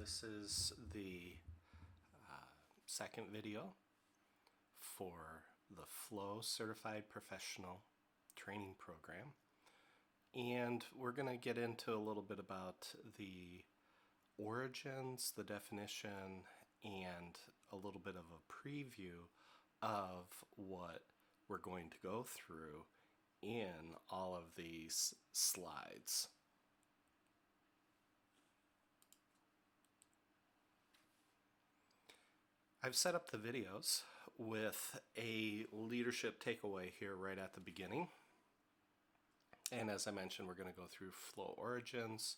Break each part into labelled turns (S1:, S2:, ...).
S1: This is the second video for the Flow Certified Professional Training Program. And we're going to get into a little bit about the origins, the definition, and a little bit of a preview of what we're going to go through in all of these slides. I've set up the videos with a leadership takeaway here right at the beginning. And as I mentioned, we're going to go through flow origins.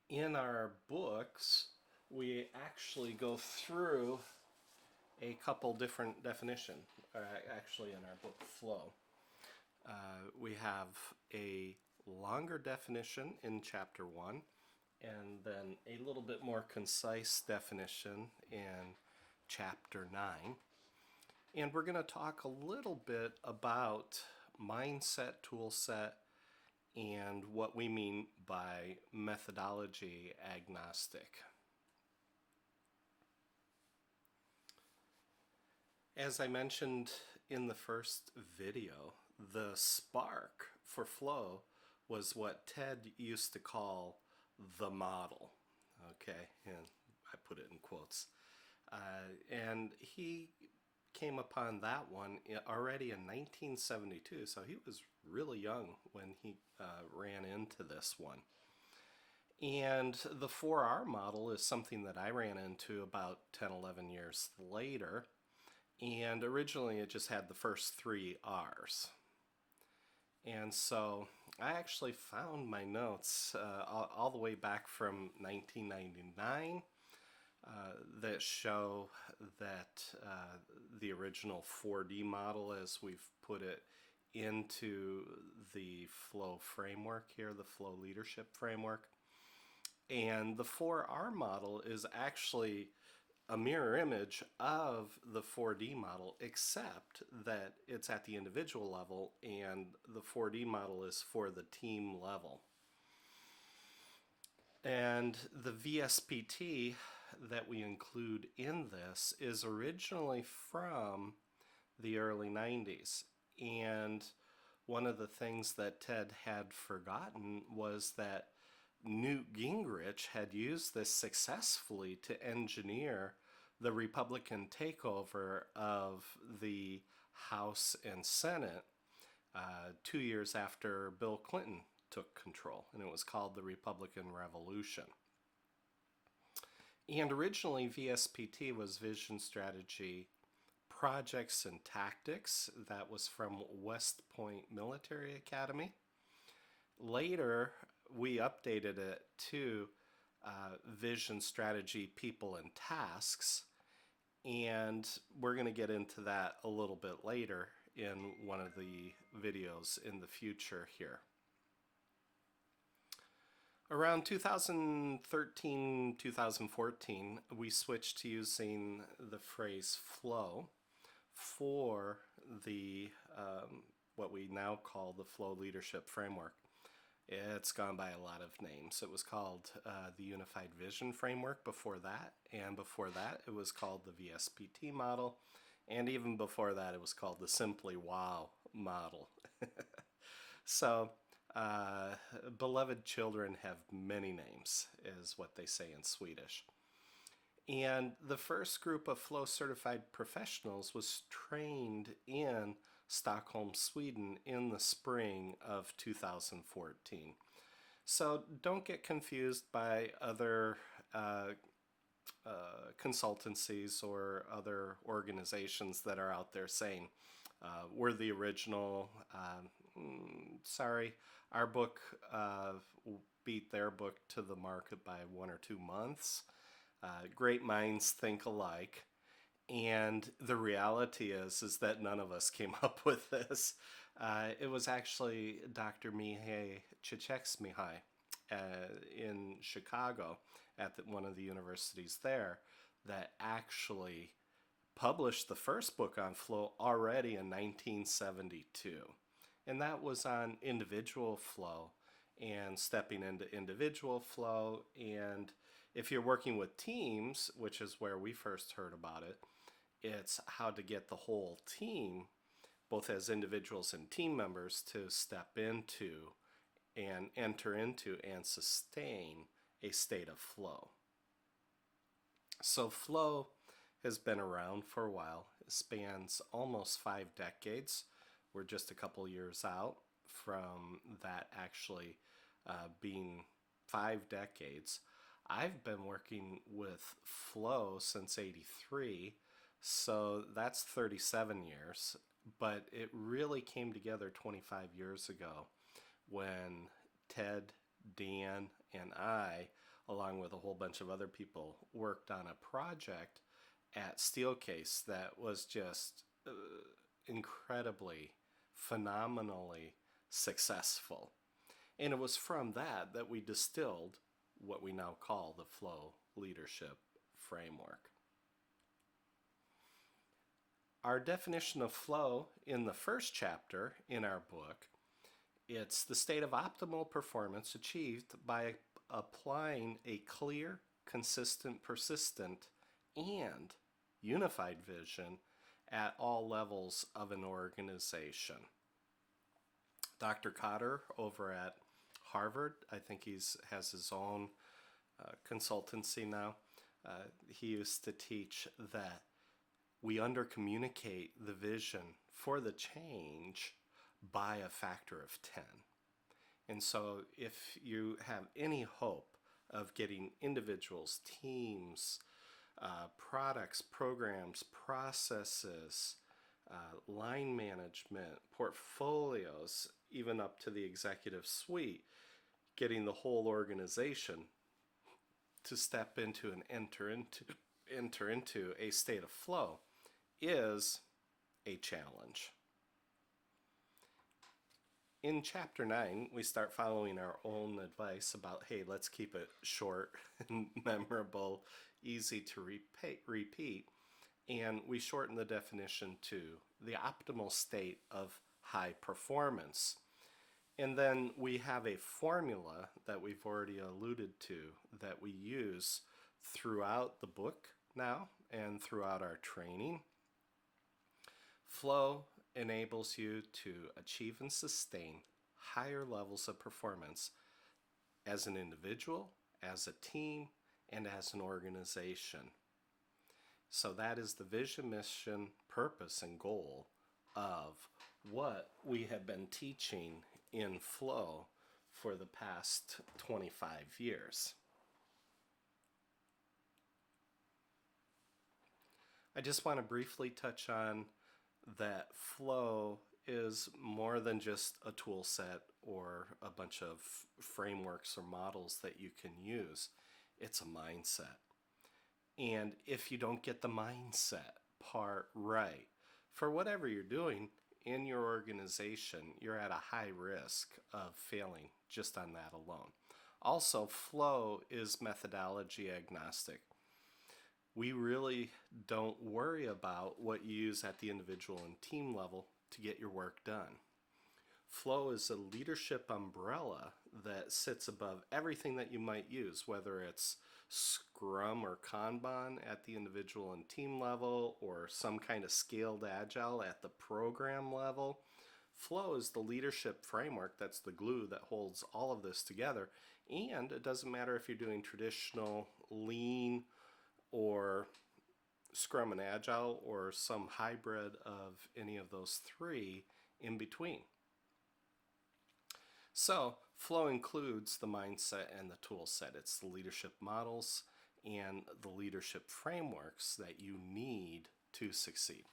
S1: In our books, we actually go through a couple different definitions, actually in our book Flow. We have a longer definition in chapter 1, and then a little bit more concise definition in chapter 9. And we're going to talk a little bit about mindset, tool set, and what we mean by methodology agnostic. As I mentioned in the first video, the spark for flow was what Ted used to call the model. Okay, and I put it in quotes. And he came upon that one already in 1972, so he was really young when he ran into this one. And the 4R model is something that I ran into about 10, 11 years later. And originally it just had the first 3 R's. And so I actually found my notes all the way back from 1999 that show that the original 4D model, as we've put it into the flow framework here, the flow leadership framework. And the 4R model is actually a mirror image of the 4D model, except that it's at the individual level and the 4D model is for the team level. And the VSPT that we include in this is originally from the early 90s. And one of the things that Ted had forgotten was that Newt Gingrich had used this successfully to engineer the Republican takeover of the House and Senate 2 years after Bill Clinton took control, and it was called the Republican Revolution. And originally VSPT was Vision, Strategy, Projects, and Tactics. That was from West Point Military Academy. Later we updated it to Vision, Strategy, People, and Tasks, and we're going to get into that a little bit later in one of the videos in the future here. Around 2013, 2014, we switched to using the phrase flow for the what we now call the Flow Leadership Framework. It's gone by a lot of names. It was called the Unified Vision Framework before that, and before that it was called the VSPT model, and even before that it was called the Simply Wow model. So beloved children have many names, is what they say in Swedish. And the first group of Flow certified professionals was trained in Stockholm, Sweden in the spring of 2014. So don't get confused by other consultancies or other organizations that are out there saying we're the original. Sorry, our book beat their book to the market by 1 or 2 months. Great minds think alike. And the reality is that none of us came up with this. It was actually Dr. Mihai Csikszentmihalyi in Chicago at one of the universities there that actually published the first book on flow already in 1972. And that was on individual flow and stepping into individual flow, and If you're working with teams, which is where we first heard about it, it's how to get the whole team, both as individuals and team members, to step into and enter into and sustain a state of flow. So flow has been around for a while. It spans almost 5 decades. We're just a couple years out from that actually being 5 decades. I've been working with flow since '83, so that's 37 years. But it really came together 25 years ago when Ted, Dan, and I, along with a whole bunch of other people, worked on a project at Steelcase that was just incredibly, phenomenally successful. And it was from that that we distilled what we now call the Flow Leadership Framework. Our definition of flow in the first chapter in our book, it's the state of optimal performance achieved by applying a clear, consistent, persistent, and unified vision at all levels of an organization. Dr. Cotter over at Harvard, I think has his own consultancy now. He used to teach that we undercommunicate the vision for the change by a factor of 10. And so if you have any hope of getting individuals, teams, products, programs, processes, line management, portfolios, even up to the executive suite, getting the whole organization to step into and enter into a state of flow is a challenge. In chapter 9, we start following our own advice about, hey, let's keep it short and memorable, easy to repeat, and we shorten the definition to the optimal state of high performance. And then we have a formula that we've already alluded to that we use throughout the book now and throughout our training. Flow enables you to achieve and sustain higher levels of performance as an individual, as a team, and as an organization. So that is the vision, mission, purpose, and goal of what we have been teaching in flow for the past 25 years. I just want to briefly touch on that flow is more than just a tool set or a bunch of frameworks or models that you can use. It's a mindset. And if you don't get the mindset part right, for whatever you're doing in your organization, you're at a high risk of failing just on that alone. Also, flow is methodology agnostic. We really don't worry about what you use at the individual and team level to get your work done. Flow is a leadership umbrella that sits above everything that you might use, whether it's Scrum or Kanban at the individual and team level, or some kind of scaled Agile at the program level. Flow is the leadership framework that's the glue that holds all of this together. And it doesn't matter if you're doing traditional Lean or Scrum and Agile or some hybrid of any of those three in between. So flow includes the mindset and the tool set. It's the leadership models and the leadership frameworks that you need to succeed.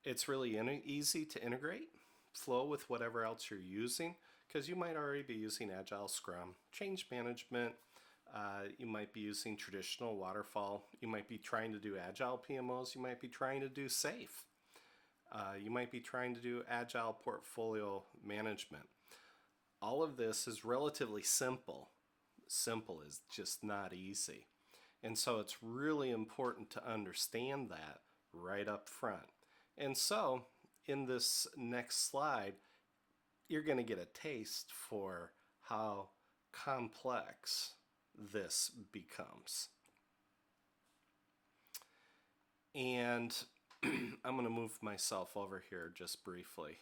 S1: It's really easy to integrate flow with whatever else you're using, because you might already be using Agile, Scrum, change management. You might be using traditional waterfall. You might be trying to do Agile PMOs. You might be trying to do SAFe. You might be trying to do Agile portfolio management. All of this is relatively simple. Simple is just not easy. And so it's really important to understand that right up front. And so in this next slide, you're going to get a taste for how complex this becomes. And I'm going to move myself over here just briefly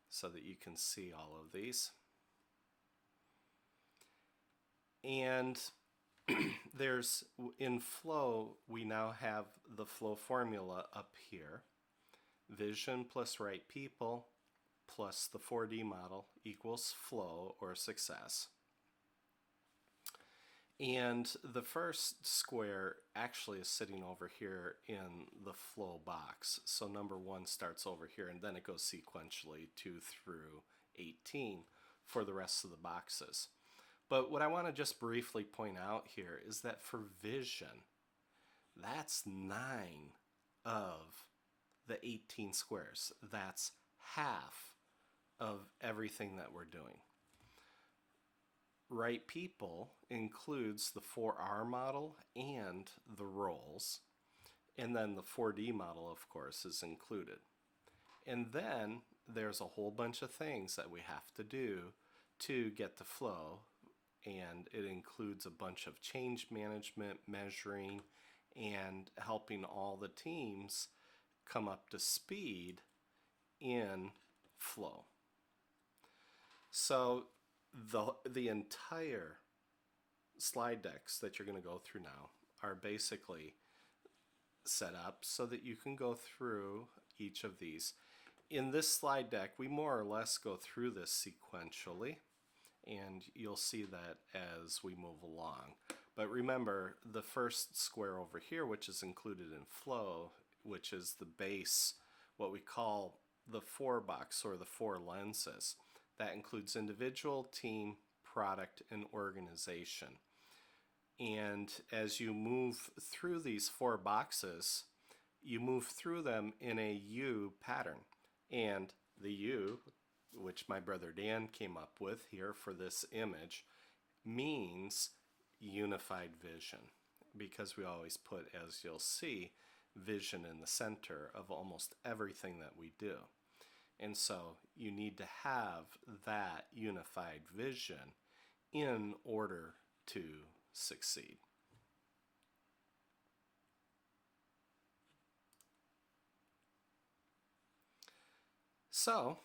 S1: so that you can see all of these. And there's, in flow, we now have the flow formula up here. Vision plus right people plus the 4D model equals flow or success. And the first square actually is sitting over here in the flow box. So number 1 starts over here, and then it goes sequentially 2 through 18 for the rest of the boxes. But what I want to just briefly point out here is that for vision, that's 9 of the 18 squares. That's half of everything that we're doing. Right people includes the 4R model and the roles, and then the 4D model, of course, is included. And then there's a whole bunch of things that we have to do to get the flow, and it includes a bunch of change management, measuring, and helping all the teams come up to speed in flow. So the entire slide decks that you're going to go through now are basically set up so that you can go through each of these. In this slide deck, we more or less go through this sequentially, and you'll see that as we move along. But remember, the first square over here, which is included in flow, which is the base, what we call the 4 box or the 4 lenses. That includes individual, team, product, and organization. And as you move through these 4 boxes, you move through them in a U pattern. And the U, which my brother Dan came up with here for this image, means unified vision, because we always put, as you'll see, vision in the center of almost everything that we do. And so you need to have that unified vision in order to succeed. So,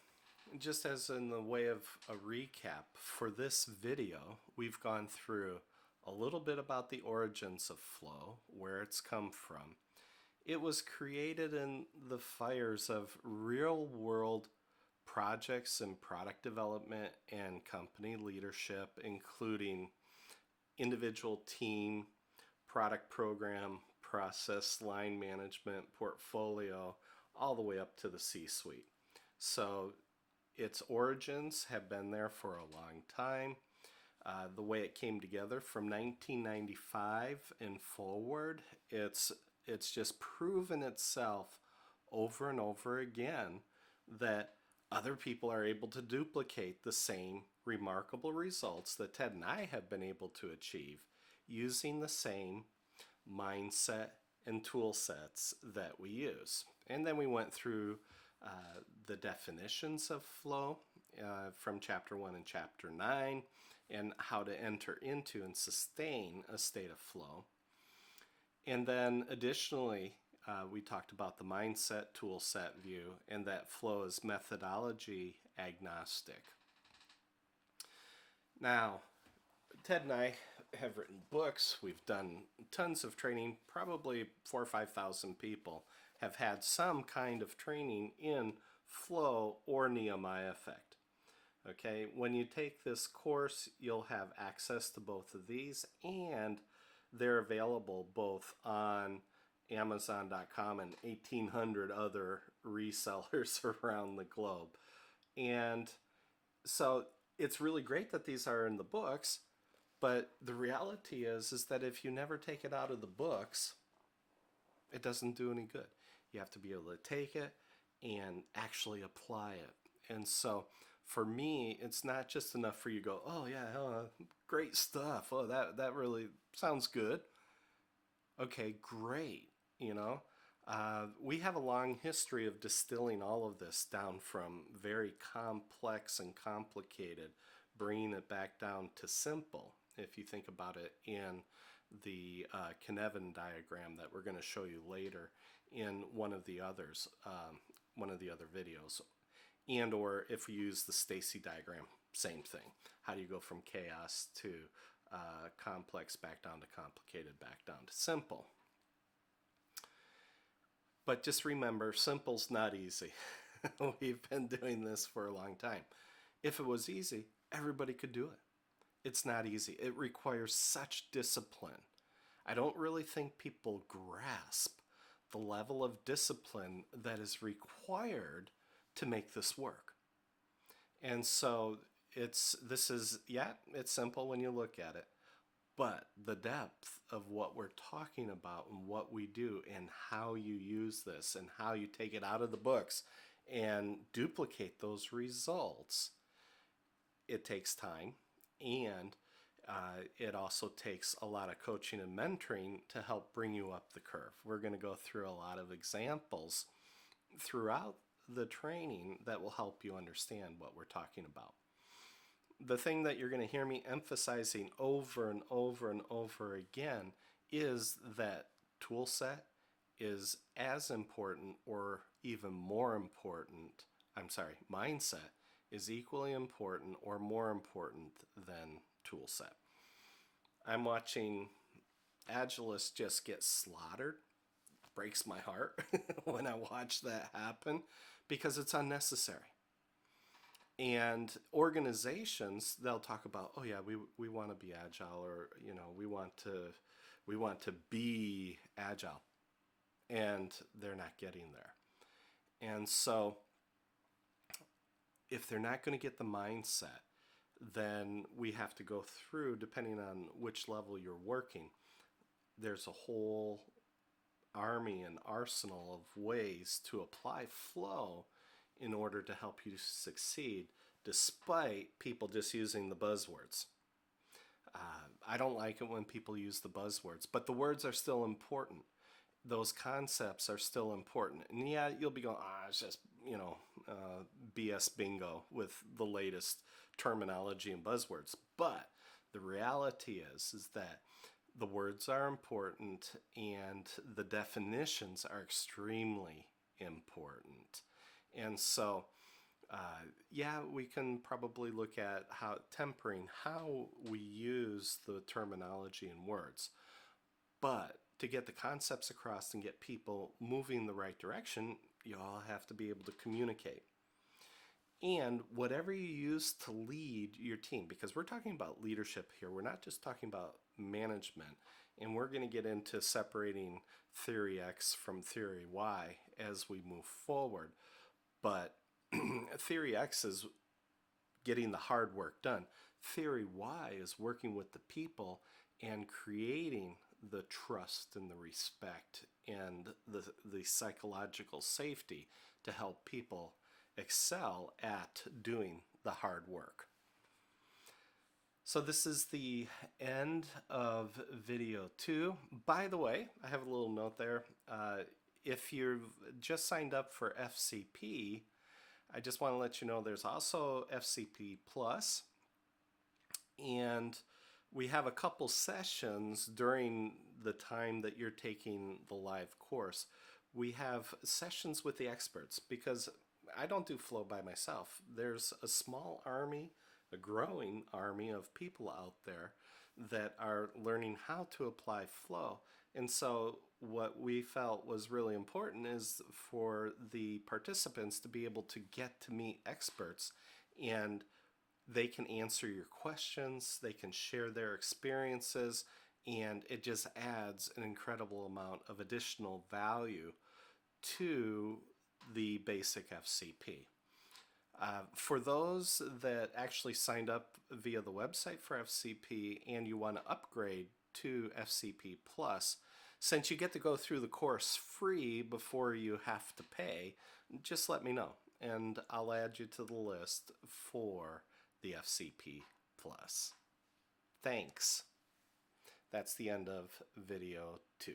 S1: just as in the way of a recap, for this video, we've gone through a little bit about the origins of flow, where it's come from. It was created in the fires of real-world projects and product development and company leadership, including individual team, product program, process, line management, portfolio, all the way up to the C-suite. So its origins have been there for a long time. The way it came together from 1995 and forward, it's just proven itself over and over again that other people are able to duplicate the same remarkable results that Ted and I have been able to achieve using the same mindset and tool sets that we use. And then we went through the definitions of flow from chapter 1 and chapter 9, and how to enter into and sustain a state of flow. And then additionally, we talked about the mindset tool set view, and that flow is methodology agnostic. Now, Ted and I have written books, we've done tons of training, probably 4,000 or 5,000 people have had some kind of training in flow or Nehemiah Effect. Okay, when you take this course, you'll have access to both of these, and they're available both on Amazon.com and 1,800 other resellers around the globe. And so it's really great that these are in the books, but the reality is that if you never take it out of the books, it doesn't do any good. You have to be able to take it and actually apply it. And so for me, it's not just enough for you to go, oh yeah, great stuff. Oh, that really sounds good. Okay, great. You know, we have a long history of distilling all of this down from very complex and complicated, bringing it back down to simple. if you think about it in the Kinevin diagram that we're going to show you later in one of the others, one of the other videos. And or if we use the Stacy diagram, same thing. How do you go from chaos to complex back down to complicated, back down to simple? But just remember, simple's not easy. We've been doing this for a long time. If it was easy, everybody could do it. It's not easy. It requires such discipline. I don't really think people grasp the level of discipline that is required to make this work. And so it's simple when you look at it, but the depth of what we're talking about and what we do and how you use this and how you take it out of the books and duplicate those results, it takes time, and it also takes a lot of coaching and mentoring to help bring you up the curve. We're going to go through a lot of examples throughout the training that will help you understand what we're talking about. The thing that you're going to hear me emphasizing over and over and over again is that tool set is as important or even more important. Mindset is equally important or more important than tool set. I'm watching Agilists just get slaughtered. Breaks my heart when I watch that happen because it's unnecessary. And organizations, they'll talk about, oh yeah, we want to be agile, or we want to be agile, and they're not getting there. And so if they're not going to get the mindset, then we have to go through, depending on which level you're working, there's a whole army and arsenal of ways to apply flow in order to help you succeed, despite people just using the buzzwords. I don't like it when people use the buzzwords, but the words are still important. Those concepts are still important. And yeah, you'll be going, it's just, BS bingo with the latest terminology and buzzwords. But the reality is that the words are important and the definitions are extremely important. And so, we can probably look at tempering how we use the terminology and words. But to get the concepts across and get people moving the right direction, you all have to be able to communicate. And whatever you use to lead your team, because we're talking about leadership here, we're not just talking about management, and we're going to get into separating theory X from theory Y as we move forward. But theory X is getting the hard work done. Theory Y is working with the people and creating the trust and the respect and the psychological safety to help people excel at doing the hard work. So this is the end of video 2. By the way, I have a little note there. If you've just signed up for FCP, I just want to let you know there's also FCP Plus, and we have a couple sessions during the time that you're taking the live course. We have sessions with the experts, because I don't do flow by myself. There's a small army, a growing army of people out there that are learning how to apply flow. And so what we felt was really important is for the participants to be able to get to meet experts, and they can answer your questions, they can share their experiences, and it just adds an incredible amount of additional value to the basic FCP. For those that actually signed up via the website for FCP and you want to upgrade to FCP Plus, since you get to go through the course free before you have to pay, just let me know and I'll add you to the list for the FCP Plus. Thanks. That's the end of video 2.